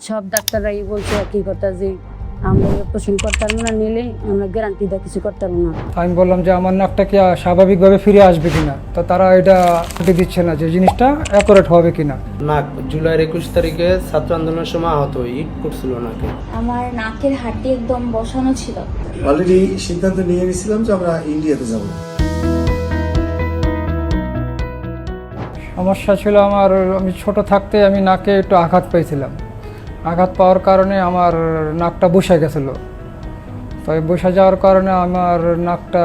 সব ডাক্তাররাই বলছে একই কথা যে আমরা অপারেশন করতে পারবো না, নিলে আমরা গ্যারান্টি দিয়ে কিছু করতে পারবো না। আমি বললাম যে আমার নাকটা কি স্বাভাবিকভাবে ফিরে আসবে কিনা, তো তারা এটা দিচ্ছে না যে জিনিসটা অ্যাকুরেট হবে কিনা। নাক জুলাইয়ের 21 তারিখে ছাত্র আন্দোলনের সময় আহত ইট পড়ছিল নাকে। আমার নাকের হাড্ডি একদম বসানো ছিল। অলরেডি সিদ্ধান্ত নিয়ে নিয়েছিলাম যে আমরা ইন্ডিয়াতে যাব। সমস্যা ছিল আমি ছোট থাকতে আমি নাকে একটু আঘাত পেয়েছিলাম। আঘাত পাওয়ার কারণে আমার নাকটা বসে গেছিলো। তো এই বসে যাওয়ার কারণে আমার নাকটা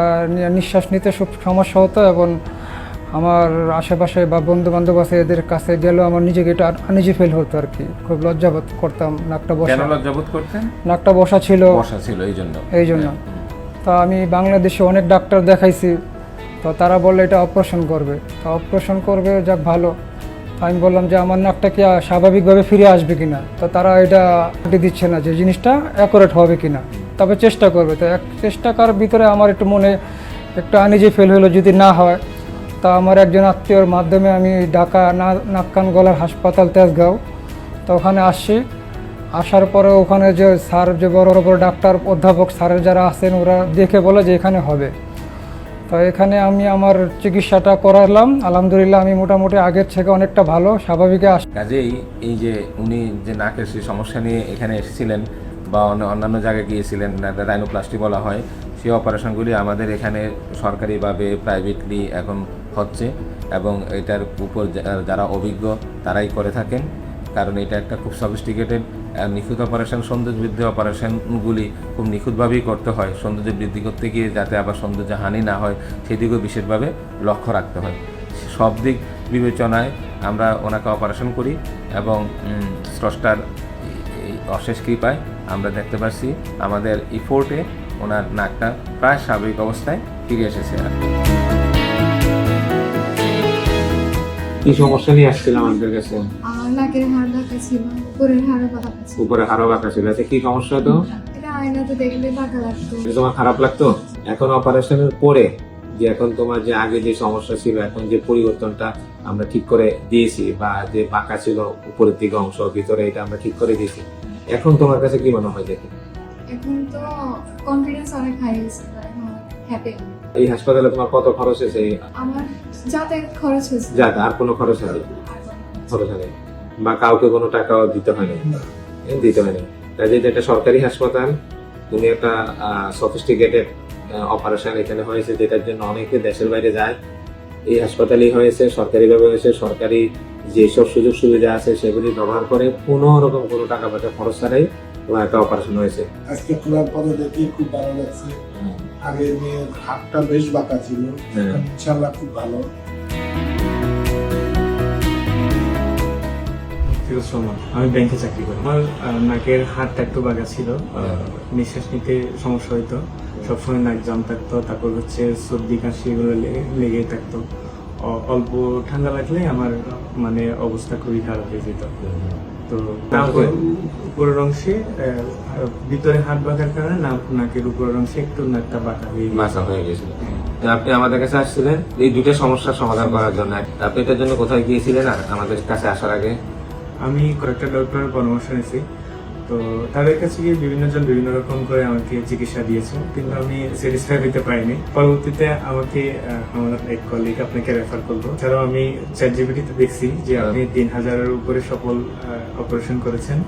নিঃশ্বাস নিতে খুব সমস্যা হতো, এবং আমার আশেপাশে বা বন্ধু বান্ধব আছে এদের কাছে গেলেও আমার নিজেকে এটা আনইজি ফিল হতো আর কি। খুব লজ্জাবোধ করতাম নাকটা বসা। কেন লজ্জাবোধ করতেন? নাকটা বসা ছিল এই জন্য। তো আমি বাংলাদেশে অনেক ডাক্তার দেখাইছি, তো তারা বললে এটা অপারেশন করবে। তো অপারেশন করবে, যাক ভালো। আমি বললাম যে আমার নাকটা কি স্বাভাবিকভাবে ফিরে আসবে কিনা, তো তারা এটা দিচ্ছে না যে জিনিসটা অ্যাকুরেট হবে কিনা, তবে চেষ্টা করবে। তো চেষ্টা করার ভিতরে আমার একটু মনে একটু আনইজি ফিল হলো যদি না হয়। তা আমার একজন আত্মীয়র মাধ্যমে আমি ঢাকা নাক কান গলার হাসপাতাল তেজগাঁও, তো ওখানে আসছি। আসার পরে ওখানে যে স্যার, যে বড় বড় ডাক্তার অধ্যাপক স্যারের যারা আছেন, ওরা দেখে বলে যে এখানে হবে। তো এখানে আমি আমার চিকিৎসাটা করালাম। আলহামদুলিল্লাহ আমি মোটামুটি আগের থেকে অনেকটা ভালো, স্বাভাবিকে আস। কাজেই এই যে উনি যে নাকের সেই সমস্যা নিয়ে এখানে এসেছিলেন বা অন্যান্য জায়গায় গিয়েছিলেন, রাইনোপ্লাস্টি বলা হয়, সেই অপারেশনগুলি আমাদের এখানে সরকারিভাবে প্রাইভেটলি এখন হচ্ছে, এবং এটার উপর যারা অভিজ্ঞ তারাই করে থাকেন। কারণ এটা একটা খুব সফিস্টিকেটেড নিখুঁত অপারেশন। সৌন্দর্য বৃদ্ধি অপারেশনগুলি খুব নিখুঁতভাবেই করতে হয়। সৌন্দর্য বৃদ্ধি করতে গিয়ে যাতে আবার সৌন্দর্য হানি না হয় সেদিকেও বিশেষভাবে লক্ষ্য রাখতে হয়। সব দিক বিবেচনায় আমরা ওনাকে অপারেশন করি, এবং স্রষ্টার অশেষ কৃপায় আমরা দেখতে পাচ্ছি আমাদের ইফোর্টে ওনার নাকটা প্রায় স্বাভাবিক অবস্থায় ফিরে এসেছে। কি সমস্যা নিয়ে আসছিল আমাদের কাছে? আমার নাকের হাড় বাঁকা ছিল, উপরের হাড়ও বাঁকা ছিল। উপরে হাড়ও বাঁকা ছিল। আচ্ছা, কি সমস্যা তো? এটা আয়নাতে দেখলে বাঁকা লাগতো। তোমার খারাপ লাগতো? এখন অপারেশনের পরে যে এখন তোমার যে আগে যে সমস্যা ছিল, এখন যে পরিবর্তনটা আমরা ঠিক করে দিয়েছি, বা যে বাঁকা ছিল উপরের দিকে অংশ, ভিতরে এটা আমরা ঠিক করে দিয়েছি, এখন তোমার কাছে কি মনে হয় দেখে? এখন তো কনফিডেন্স অনেক হাই হয়েছে, হ্যাপি। এই হাসপাতালে তোমার কত খরচ হয়েছে? আমার যাতায়াত খরচ হয়েছে। যাক, আর কোনো খরচ হয়নি? খরচ হয়নি, বা কাউকে কোনো টাকাও দিতে হয়নি? দিতে হয়নি। তাই যে এটা সরকারি হাসপাতাল, তুমি একটা সফিস্টিকেটেড অপারেশন এখানে হয়েছে, যেটার জন্য অনেকে দেশের বাইরে যায়। এই হাসপাতালেই হয়েছে, সরকারিভাবে হয়েছে। সরকারি যেসব সুযোগ সুবিধা আছে সেগুলি ব্যবহার করে কোনো রকম কোনো টাকা পয়সা খরচ ছাড়াই তোমার একটা অপারেশন হয়েছে। আজকে খোলার পরে দেখি খুব ভালো লাগছে। আগে মেয়ের হাতটা বেশ বাঁকা ছিল, ইনশাআল্লাহ খুব ভালো। আমি ব্যাংকে চাকরি করি। আমার নাকের হাড়টা একটু বাঁকা ছিল, নিঃশ্বাস নিতে সমস্যা হইতো, সবসময় নাক জাম থাকতো, তারপর হচ্ছে সর্দি কাশি এগুলো লেগেই থাকতো। অল্প ঠান্ডা লাগলে আমার মানে অবস্থা খুবই খারাপ হয়ে যেত। তো উপরের অংশে ভিতরে হাত বাঁকার কারণে নাকের উপরের অংশে একটু নাকটা বাঁকা হয়ে গেছিল। আপনি আমাদের কাছে আসছিলেন এই দুটো সমস্যার সমাধান করার জন্য। আপনি এটার জন্য কোথায় গিয়েছিলেন আর আমাদের কাছে আসার আগে? আমি কয়েকটা ডক্টরের পরামর্শ নিয়েছি। তো তাদের কাছে গিয়ে বিভিন্ন জন বিভিন্ন রকম করে আমাকে চিকিৎসা দিয়েছে, কিন্তু আমি স্যাটিসফাই হতে পারিনি। পরবর্তীতে আমাকে আমার এক কলিগ আপনাকে রেফার করলো। এছাড়াও আমি চ্যাটজিপিটিতে দেখছি যে আপনি 3000-এর উপরে সফল অপারেশন করেছেন।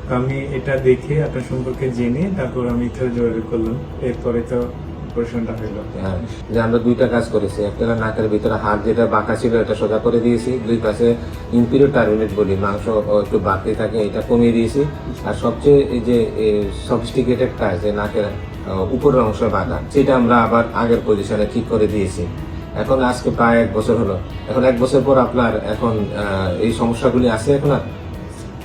তো আমি এটা দেখে আপনার সম্পর্কে জেনে তারপর আমি যোগাযোগ করলাম। এরপরে তো অপারেশনটা হলো। যে আমরা দুইটা কাজ করেছি, একটা নাকের ভিতরে হাত যেটা বাঁকা ছিল এটা সোজা করে দিয়েছি, দুই পাশে ইনফিরিয়র টার্মিনেট বলি, মাংস একটু বাড়তে থাকে, এটা কমিয়ে দিয়েছি। আর সবচেয়ে এই যে সফিস্টিকেটেড কাজ, যে নাকের উপরের অংশ বাঁকা, সেটা আমরা আবার আগের পজিশনে ঠিক করে দিয়েছি। এখন আজকে প্রায় 1 বছর হলো। এখন 1 বছর পর আপনার এখন এই সমস্যাগুলি আছে এখন আর?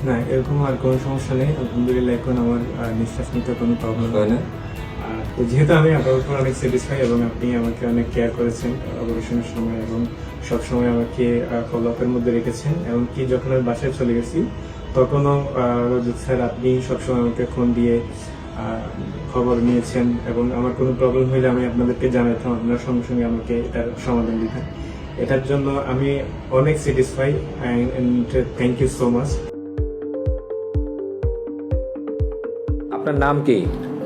না, এরকম আর কোনো সমস্যা নেই আলহামদুলিল্লাহ। এখন আমার নিঃশ্বাস নিতে কোনো প্রবলেম হয় না। তো যেহেতু আমি আপনার উপর অনেক স্যাটিসফাই, এবং আপনি আমাকে অনেক কেয়ার করেছেন অপারেশনের সময়, এবং সবসময় আমাকে ফলো আপের মধ্যে রেখেছেন। এমনকি যখন আমি বাসায় চলে গেছি তখনও রজত স্যার আপনি সবসময় আমাকে ফোন দিয়ে খবর নিয়েছেন, এবং আমার কোনো প্রবলেম হলে আমি আপনাদেরকে জানাতাম, আপনার সঙ্গে সঙ্গে আমাকে এটার সমাধান দিতেন। এটার জন্য আমি অনেক satisfy, and thank you so much. আপনার নাম কি?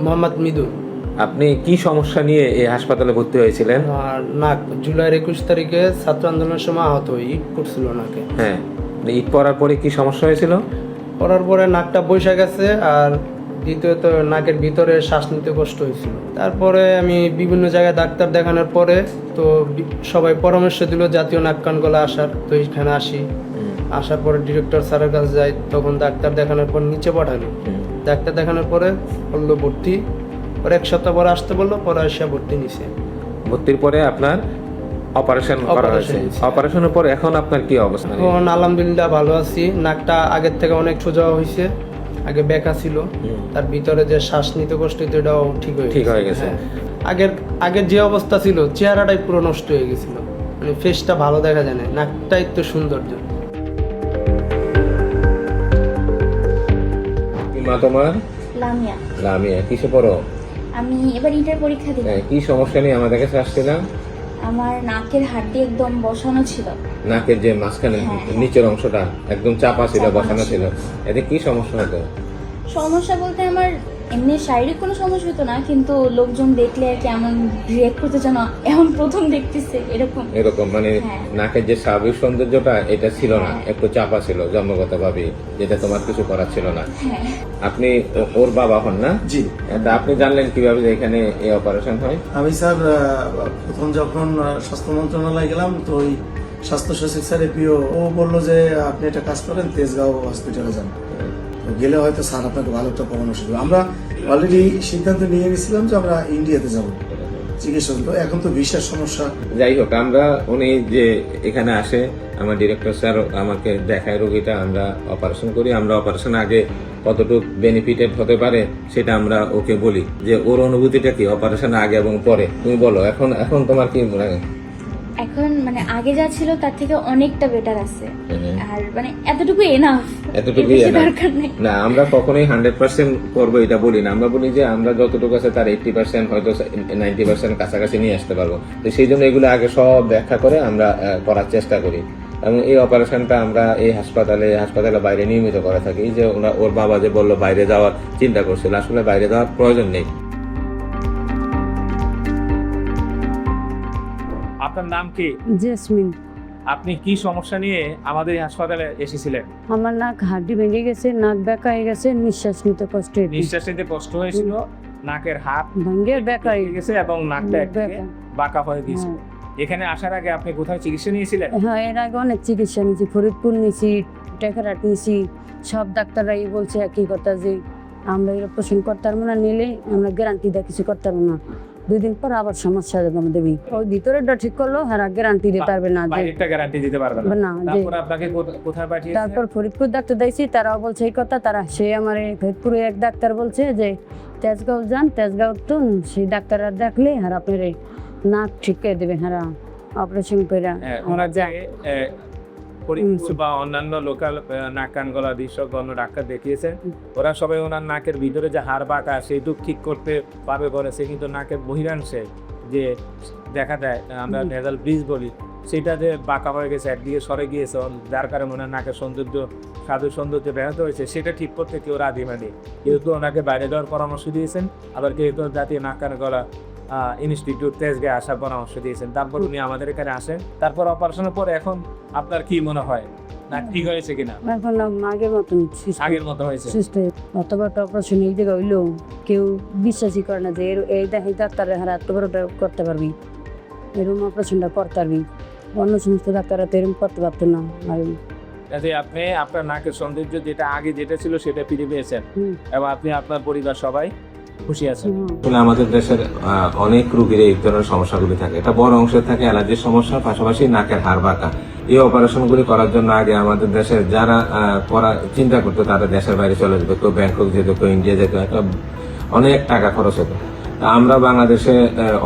মোহাম্মদ মিদু। আপনি কি সমস্যা নিয়ে এই হাসপাতালে ভর্তি হয়েছিলেন? আর নাক জুলাইয়ের 21 তারিখে ছাত্র আন্দোলনের সময় আহত হই, ইট পড়ছিল নাকে। হ্যাঁ, ইট পড়ার পরে কি সমস্যা হয়েছিল? পড়ার পরে নাকটা বসে গেছে, আর দ্বিতীয়ত নাকের ভিতরে শ্বাস নিতে কষ্ট হয়েছিল। তারপরে আমি বিভিন্ন জায়গায় ডাক্তার দেখানোর পরে তো সবাই পরামর্শ দিল জাতীয় নাক কান গলা আসার, তো এইখানে আসি। আসার পরে ডিরেক্টর স্যারের কাছে যাই, তখন ডাক্তার দেখানোর পর নিচে পাঠালো। ডাক্তার দেখানোর পরে বললো ভর্তি, পরে 1 সপ্তাহ পরে আসতে বললো, পরে এসে ভর্তি নিছে। ভর্তির পরে আপনার অপারেশন করা হয়েছে। অপারেশনের পর এখন আপনার কি অবস্থা? এখন আলহামদুলিল্লাহ ভালো আছি। নাকটা আগের থেকে অনেক সোজা হয়েছে, আগে বেঁকা ছিল, তার ভিতরে যে শ্বাস নিতে কষ্ট হতো এটাও ঠিক হয়ে গেছে। আগের যে অবস্থা ছিল, চেহারাটাই পুরো নষ্ট হয়ে গেছিল, মানে ফেসটা ভালো দেখা যায় না, নাকটাই তো সৌন্দর্য। কি মা তোমার? লামিয়া। লামিয়া, কিসে পড়ো? আমি এবার ইন্টার পরীক্ষা দিলাম। কি সমস্যা নিয়ে আমাদের কাছে আসছিলাম? আমার নাকের হাড্ডি একদম বসানো ছিল। নাকের যে মাঝখানে নিচের অংশটা একদম চাপা ছিল, বসানো ছিল, এতে কি সমস্যা হতো? সমস্যা বলতে আমার এমনি শারীরিক কোনো সমস্যা হতো না, কিন্তু লোকজন দেখলে আর কি এমন রিয়েক্ট করতে যেন এখন প্রথম দেখতেছে এরকম মানে নাকের যে স্বাভাবিক সৌন্দর্যটা এটা ছিল না, একটু চাপা ছিল জন্মগত ভাবে, যেটা তোমার কিছু করার ছিল না। আপনি ওর বাবা হন না? জি। আপনি জানলেন কিভাবে যে এখানে এই অপারেশন হয়? আমি স্যার প্রথম যখন স্বাস্থ্য মন্ত্রণালয়ে গেলাম, তো ওই স্বাস্থ্য সচিব স্যার এপিও ও বললো যে আপনি একটা কাজ করেন, তেজগাঁও হসপিটালে যান, গেলে হয়তো স্যার আপনাকে ভালো একটা পরামর্শ দেবে। আমরা অলরেডি সিদ্ধান্ত নিয়ে গেছিলাম যে আমরা ইন্ডিয়াতে যাব চিকিৎসা, এখন তো ভিসার সমস্যা। যাই হোক, আমরা উনি যে এখানে আসে, আমার ডিরেক্টর স্যার আমাকে দেখায় রোগীটা, আমরা অপারেশন করি। আমরা অপারেশন আগে কতটুকু বেনিফিটেড হতে পারে সেটা আমরা ওকে বলি, যে ওর অনুভূতিটা কি অপারেশন আগে এবং পরে। তুমি বলো এখন তোমার কি মনে হয়? এখন মানে আগে যা ছিল তার থেকে অনেকটা বেটার আছে, আর মানে এতটুকু এনাফ, দরকার নেই। না, আমরা কখনোই 100% করবো এটা বলি না। আমরা বলি যে আমরা যতটুকু আছে তার 80% হয়তো 90% কাছাকাছি নিয়ে আসতে পারবো। তো সেই জন্য এগুলো আগে সব ব্যাখ্যা করে আমরা করার চেষ্টা করি, এবং এই অপারেশনটা আমরা এই হাসপাতালে বাইরে নিয়মিত করে থাকি। যে ওর বাবা যে বললো বাইরে যাওয়ার চিন্তা করছিল, আসলে বাইরে যাওয়ার প্রয়োজন নেই। আপনার নাম কি? জেসমিন। আপনি কি সমস্যা নিয়ে আমাদের এই হাসপাতালে এসেছিলেন? আমার নাক হাড্ডি ভেঙে গেছে, নাক বেঁকা হয়ে গেছে, নিঃশ্বাস নিতে কষ্ট হয়েছে। নিঃশ্বাস নিতে কষ্ট হয়েছিল, নাকের হাত ভেঙে বেঁকা হয়ে গেছে এবং নাকটা একদিকে বাঁকা হয়ে গিয়েছিল। এখানে আসার আগে আপনি কোথায় চিকিৎসা নিয়েছিলেন? হ্যাঁ, এর আগে অনেক চিকিৎসা নিয়েছি, ফরিদপুর নিয়েছি, টেকারহাট নিয়েছি। সব ডাক্তাররাই বলছে একই কথা, যে আমরা এই অপারেশন করতে পারবো না, নিলে আমরা গ্যারান্টি দেওয়া কিছু করতে পারবো না, 2 দিন পর আবার সমস্যা আমাদের। ওই ভিতরেরটা ঠিক করলো, আর গ্যারান্টি দিতে পারবে না, বাইরেরটা গ্যারান্টি দিতে পারবে না। তারপর আপনাকে কোথায় পাঠিয়েছে? তারপর ফরিদপুর ডাক্তার দিয়েছি, তারাও বলছে এই কথা। সে আমার ফরিদপুরে এক ডাক্তার বলছে যে তেজগাঁও যান, তেজগাঁও তো সেই ডাক্তাররা দেখলে আর আপনার নাক ঠিক করে দেবে, হ্যাঁ অপারেশন করে ওনার যায় ফরিদপুর বা অন্যান্য লোকাল নাক কান গলা বিশেষজ্ঞ ডাক্তার দেখিয়েছেন। ওরা সবাই ওনার নাকের ভিতরে যে হাড় বাঁকা সেইটুক ঠিক করতে পারবে বলেছে, কিন্তু নাকের বহিরাংশে যে দেখা দেয় আমরা নেজাল ব্রিজ বলি, সেটা যে বাঁকা হয়ে গেছে, একদিকে সরে গিয়েছে, যার কারণে ওনার নাকের সৌন্দর্য ব্যাহত হয়েছে, সেটা ঠিক করতে কেউ রাজি হয়নি। যেহেতু ওনাকে বাইরে যাওয়ার পরামর্শ দিয়েছেন, আবার কেউ জাতীয় নাক কান গলা ইনস্টিটিউট তেজগাঁও আসার পরামর্শ দিয়েছেন। তারপর উনি আমাদের এখানে আসেন। তারপর অপারেশনের পর এখন আপনার কি মনে হয়, না ঠিক হয়েছে কিনা? এখন আগের মতো হয়েছে। অত বড় অপারেশন এই জায়গায় হইলেও কেউ বিশ্বাসই করে না যে এই দেখি ডাক্তারের হার এত বড়টা করতে পারবি, এরকম অপারেশনটা করতে পারবি। অন্য সমস্ত ডাক্তাররা তো এরকম করতে পারতো না। আর আপনি আপনার নাকের সৌন্দর্য যেটা আগে যেটা ছিল সেটা ফিরে পেয়েছেন, এবং আপনি আপনার পরিবার সবাই খুশি আছেন। আমাদের দেশের অনেক রোগীর এই ধরনের সমস্যাগুলি থাকে। এটা বড় অংশে থাকে অ্যালার্জির সমস্যা, পাশাপাশি নাকের হাড় বাঁকা। এই অপারেশনগুলি করার জন্য আগে আমাদের দেশে যারা চিন্তা করতো তারা দেশের বাইরে চলে যেত, কেউ ব্যাংকক যেত, কেউ ইন্ডিয়া যেত, একটা অনেক টাকা খরচ হতো। আমরা বাংলাদেশে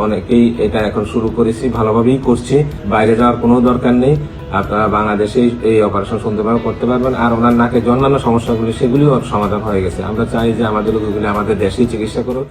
অনেকেই এটা এখন শুরু করেছি, ভালোভাবেই করছি, বাইরে যাওয়ার কোনো দরকার নেই। আপনারা বাংলাদেশেই এই অপারেশন সুন্দরভাবে করতে পারবেন। আর ওনার নাকের যে অন্যান্য সমস্যাগুলি সেগুলিও সমাধান হয়ে গেছে। আমরা চাই যে আমাদের রোগীগুলি আমাদের দেশেই চিকিৎসা করুক।